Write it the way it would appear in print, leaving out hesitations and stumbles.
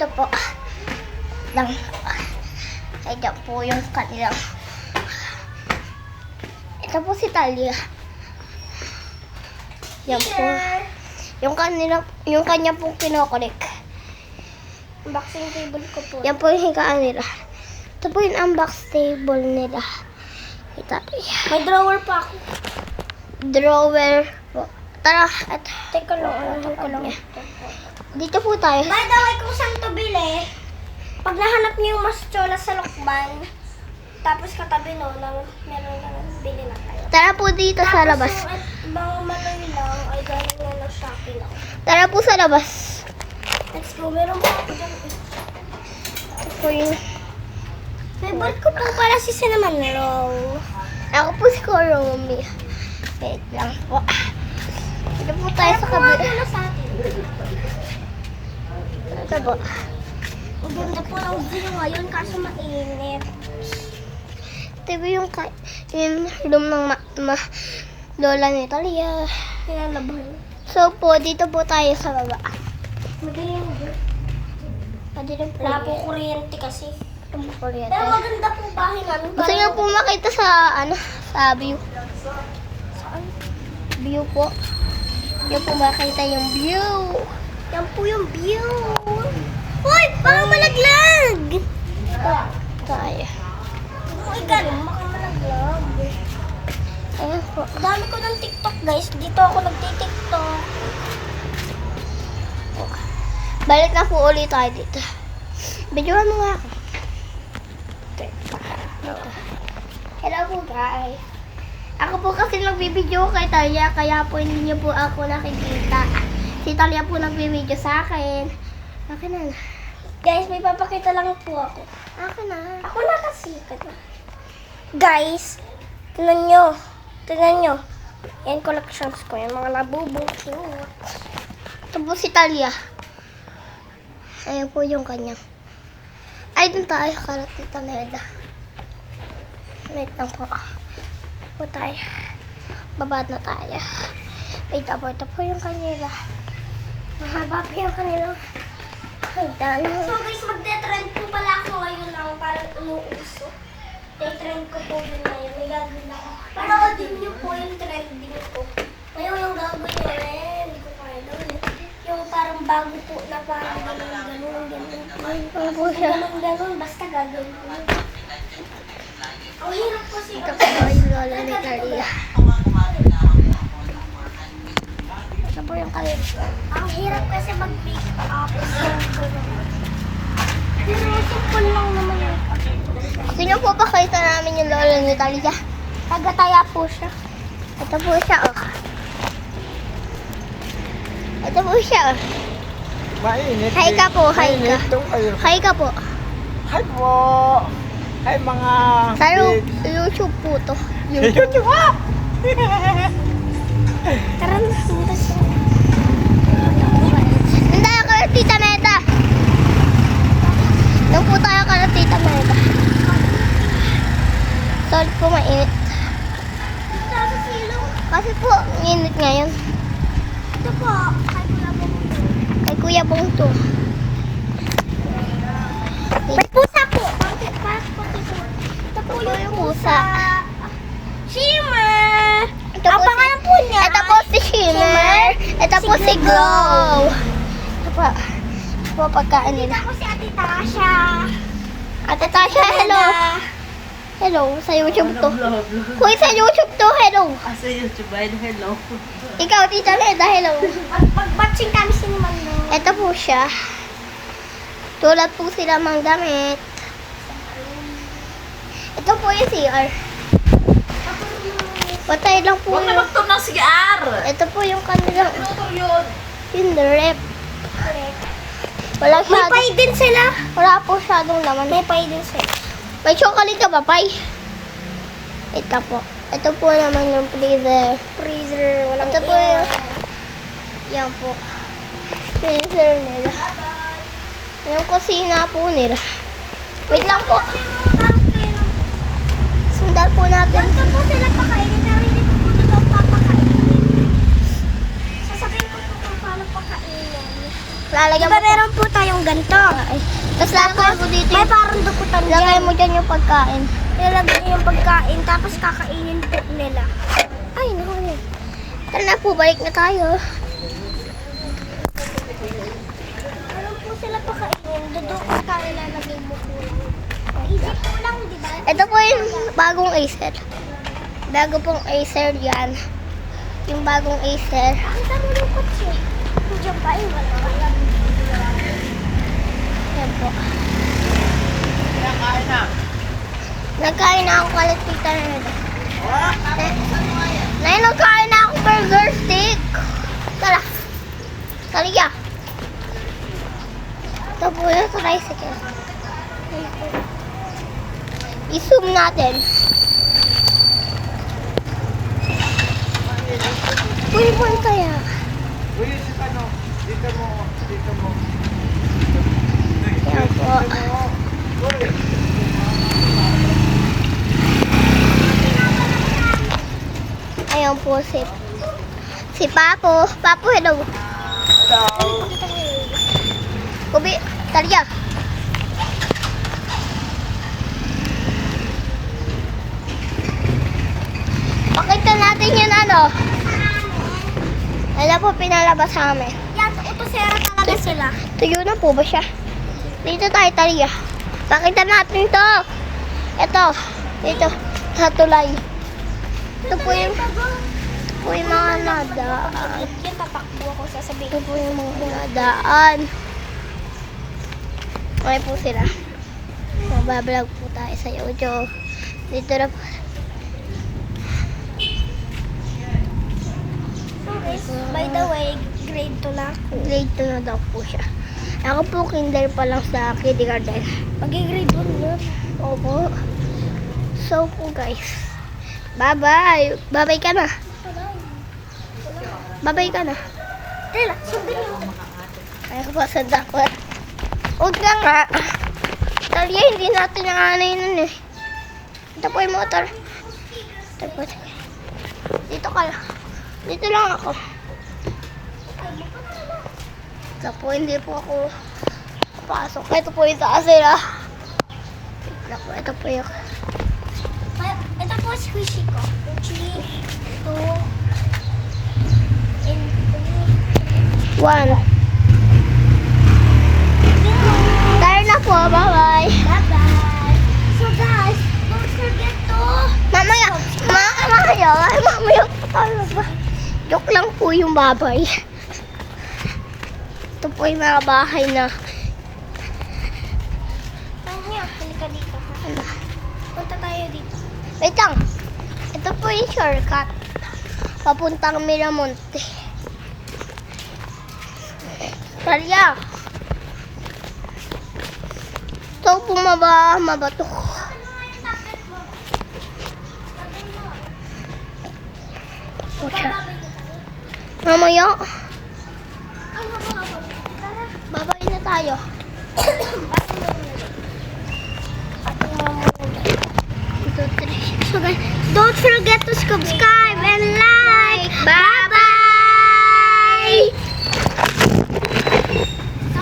Ito po. Lang. Ito po yung kanilang. Ito po si Talia. Yan po. Yung kanya pong kinokorek. Unboxing table ko po. Yan po yung higaan nila. Ito po yung unbox table nila. Ito. May drawer pa ako. Drawer po. Tara. At, Teka lang, ano ko lang. dito po tayo. By the way, kung saan to bili, pag nahanap niyo yung mas chola sa Lokban, tapos katabi no, meron na bili na kayo. Tara po dito sa labas. Tapos yung mga maloy lang ay galing na ng Shopee lang. Tara po sa labas. Let's go, meron pa ako dyan. Ito po yung... Favorite ko po pala si Cinnamon Roll. Ako po si Koromi. Wait lang po. Dito po tayo sa kabila. Ano sa atin? Ito po. Ang ganda po ng view ngayon kaso mainit. Ito po yung room ng lola ni Talia. Pinalabahan. So po, dito po tayo sa baba. Madaling mo. Pwede rin po. Wala po kuryente kasi. Ito po rin. Pero maganda po bahay namin. Gusto niyo po makita sa sa view. Saan? View po. Yung po makita yung view. Yan po yung view. Uy! Baka malaglag! Tayo. Uy, ganun. Baka malaglag. Ayan po. Ang dami ko ng TikTok, guys. Dito ako nagtitiktok. Balik na po ulit tayo dito. Videoan mo nga ako. Hello po guys. Ako po kasi nagbibideo kay Talia, kaya po hindi niyo po ako nakikita. Si Talia po nagbibideo sa akin. Akin na. Guys, may papakita lang po ako. Akin na. Ako nakasikat na. Guys, tingnan nyo. Tingnan nyo. Yan collections ko. Yung mga labubong cute. Ito po si Talia. Ayan po yung kanya. Ay, dun tayo. Karat dito Neda. Wait lang po. Po tayo. Babad na tayo. Wait lang po. Ito po yung kanila. Mahaba po yung kanilang hagdan. So guys, magte-trend po pala ako ngayon lang parang umuuso. Trend ko po yun ngayon. May gagawin ako. Panoodin nyo po yung trending ko. Ngayon yung gagawin nyo rin. Hindi ko kaya doon. Yung parang bago po na parang ganun. Ano po siya? Ganun. Basta gagawin ko. Ang hirap po Ito po yung lola ni Talia. Ito po yung kanila. Ang hirap kasi mag-make up. Pero simple lang naman yung Gusto niyo po pakita namin yung lola ni Talia? taga-taya po siya. Ito po siya, oh. Ito po siya, oh. Mainit. Hi ka po, hi ka. Mainit tong kayo. Hi ka po. Hi po. Hi mga... Sa YouTube po to. YouTube. Tara na, punta siya. Hindi tayo kay Tita Neta. Doon po tayo kay Tita Neta. Sorry po, mainit. Tara sa silong. Kasi po, init ngayon. Ito po, kay Kuya Bongdo. Kay Kuya Bongdo. May pusa po. Bakit po ito? Ito po yung pusa. Shimmer! Ito Ang po pangalan po niya. Ito po si Shimmer. Ito po si Glow. Ito po. Ito po pagkaan Dito nila. po si Ate Tasha. Ate Tasha, hello. Hello, sa YouTube to. Hoy, sa YouTube to, hello. Sa YouTube ay hello. Ikaw, Tita Neta, hello. Mag-batching kami si Mando. Ito po siya. Tulad po sila mang damit. Ito po yung CR. Patay lang po Huwag na yung... magtun ng CR! Ito po yung kanilang... Motor yun! Yung rep. Wala May masyadong... pay din sila. Wala po masyadong laman. May pay din sila. May chocolate ka ba, Pai? Ito po. Ito po naman yung freezer. Freezer. Walang Ito po yung... Yan po. Freezer nila. Yung kusina po nila. Wait lang po. Sundal po natin. Ganito po sila pakainin. Pero hindi ko po ito papakainin. Sasabihin ko po kung paano pakainin. lalagyan Diba mo. meron po tayong ganito? Tapos lalagay mo dito. May parang dukutan Lagay dyan. mo dyan yung pagkain. Ilalagay niyo yung pagkain, tapos kakainin po nila. Ay, naku yun. Tara na po, balik na tayo. Ano po sila pakainin? Dudukot ka ilalagay mo po lang. Easy po lang, di ba? Ito po yung bagong Acer. Bago pong Acer yan. Yung bagong Acer. Ang tarulukot siya. Diyan pa yung wala. Yan po. Kinakain na. Nagkain na ako kalit tita na nila. Nay, nagkain na ako burger stick. Tara. Taliya. Ito po yung tricycle. I-zoom natin. Uy, boy kaya. Uy, si ano? Dito mo. Dito mo. Yan po. Uy. Ayan po si Papo. Papo, hello. Hello. Kubi, Talia. Pakita natin yun ano. Wala po pinalabas sa amin. Yan, utosera talaga sila. Tuyo na po ba siya? Dito tayo, Talia. Pakita natin to. Ito. Dito. Sa tulay. Ito po yung mga nadaan. Yan, tatakbo ako sasabihin. Ito po yung mga nadaan. Okay po sila. Mabablog po tayo sa YouTube. Dito na po. By the way, grade 2 na ako. Grade 2 na daw po siya. Ako po kinder pa lang sa kindergarten. Mag-grade 1 na. Opo. So po guys. Bye-bye. Bye-bye ka na. Bye-bye ka na. Tela, sundin mo. Kaya po sa dapat. Huwag ka nga. Talia, hindi natin nanganay nun eh. Ito po yung motor. Ito po. Dito ka lang. Dito lang ako. Ito po, hindi po ako papasok. Ito po yung taas nila. Ito po yung... Ito po squishy ko. 3, 2, and 1. 3. Tayo na po. Bye-bye. Bye-bye. So guys, don't forget to... Mamaya. Mamaya po tayo ba? Joke lang po yung babay. Ito po yung mga bahay na... Tanya, halika dito. Ano? Punta tayo dito. Wait lang. Ito po yung shortcut. Papuntang Miramonte. Talia. Ito bumaba, mabato. Mamaya. Babay na tayo. So guys, don't forget to subscribe and like. Bye!